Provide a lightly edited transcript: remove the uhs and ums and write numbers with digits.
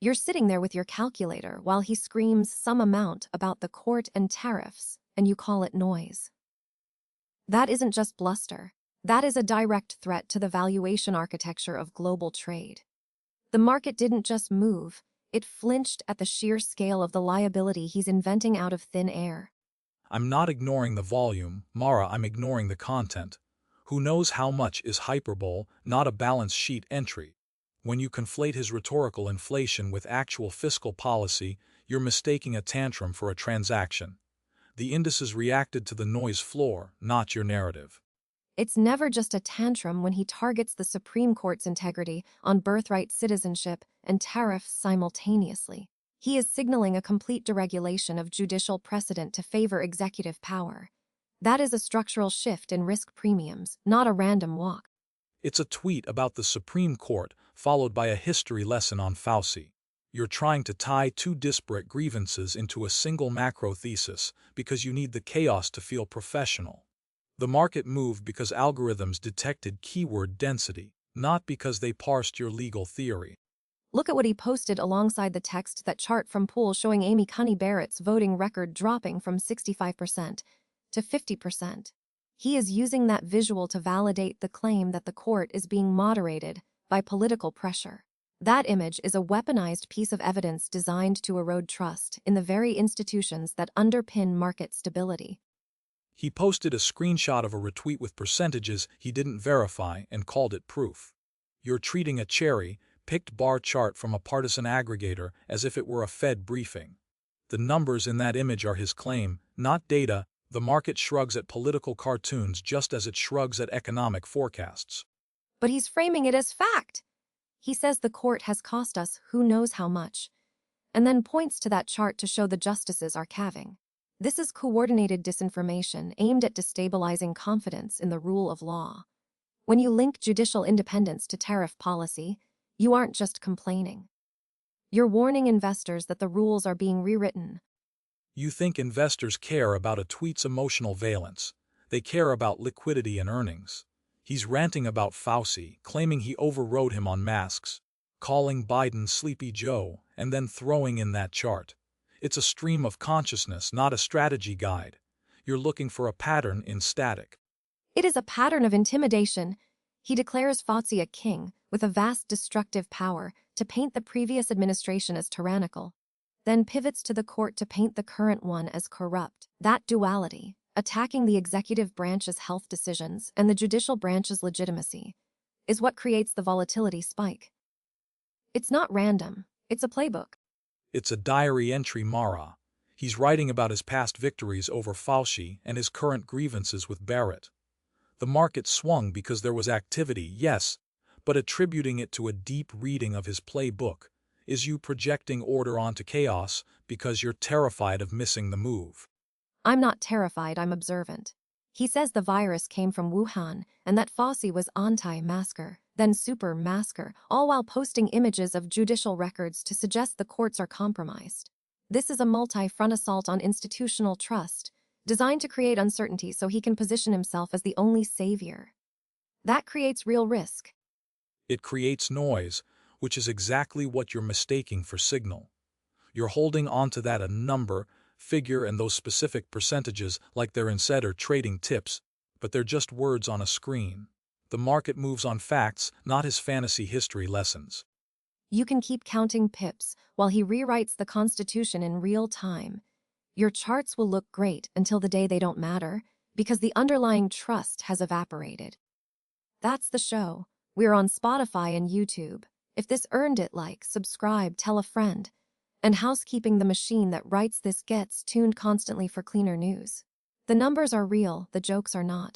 You're sitting there with your calculator while he screams some amount about the court and tariffs, and you call it noise. That isn't just bluster. That is a direct threat to the valuation architecture of global trade. The market didn't just move, it flinched at the sheer scale of the liability he's inventing out of thin air. I'm not ignoring the volume, Mara, I'm ignoring the content. Who knows how much is hyperbole, not a balance sheet entry? When you conflate his rhetorical inflation with actual fiscal policy, you're mistaking a tantrum for a transaction. The indices reacted to the noise floor, not your narrative. It's never just a tantrum when he targets the Supreme Court's integrity on birthright citizenship and tariffs simultaneously. He is signaling a complete deregulation of judicial precedent to favor executive power. That is a structural shift in risk premiums, not a random walk. It's a tweet about the Supreme Court, followed by a history lesson on Fauci. You're trying to tie two disparate grievances into a single macro thesis because you need the chaos to feel professional. The market moved because algorithms detected keyword density, not because they parsed your legal theory. Look at what he posted alongside the text, that chart from Pool showing Amy Coney Barrett's voting record dropping from 65% to 50%. He is using that visual to validate the claim that the court is being moderated by political pressure. That image is a weaponized piece of evidence designed to erode trust in the very institutions that underpin market stability. He posted a screenshot of a retweet with percentages he didn't verify and called it proof. You're treating a cherry-picked bar chart from a partisan aggregator as if it were a Fed briefing. The numbers in that image are his claim, not data. The market shrugs at political cartoons just as it shrugs at economic forecasts. But he's framing it as fact. He says the court has cost us who knows how much, and then points to that chart to show the justices are caving. This is coordinated disinformation aimed at destabilizing confidence in the rule of law. When you link judicial independence to tariff policy, you aren't just complaining. You're warning investors that the rules are being rewritten. You think investors care about a tweet's emotional valence. They care about liquidity and earnings. He's ranting about Fauci, claiming he overrode him on masks, calling Biden Sleepy Joe, and then throwing in that chart. It's a stream of consciousness, not a strategy guide. You're looking for a pattern in static. It is a pattern of intimidation. He declares Fauci a king with a vast destructive power to paint the previous administration as tyrannical, then pivots to the court to paint the current one as corrupt. That duality, attacking the executive branch's health decisions and the judicial branch's legitimacy, is what creates the volatility spike. It's not random, it's a playbook. It's a diary entry, Mara. He's writing about his past victories over Fauci and his current grievances with Barrett. The market swung because there was activity, yes, but attributing it to a deep reading of his playbook is you projecting order onto chaos because you're terrified of missing the move. I'm not terrified, I'm observant. He says the virus came from Wuhan and that Fauci was anti-masker, then super-masker, all while posting images of judicial records to suggest the courts are compromised. This is a multi-front assault on institutional trust, designed to create uncertainty so he can position himself as the only savior. That creates real risk. It creates noise, which is exactly what you're mistaking for signal. You're holding onto that a number, figure, and those specific percentages like they're insider trading tips, but they're just words on a screen. The market moves on facts, not his fantasy history lessons. You can keep counting pips while he rewrites the Constitution in real time. Your charts will look great until the day they don't matter, because the underlying trust has evaporated. That's the show. We're on Spotify and YouTube. If this earned it, like, subscribe, tell a friend. And housekeeping, the machine that writes this gets tuned constantly for cleaner news. The numbers are real, the jokes are not.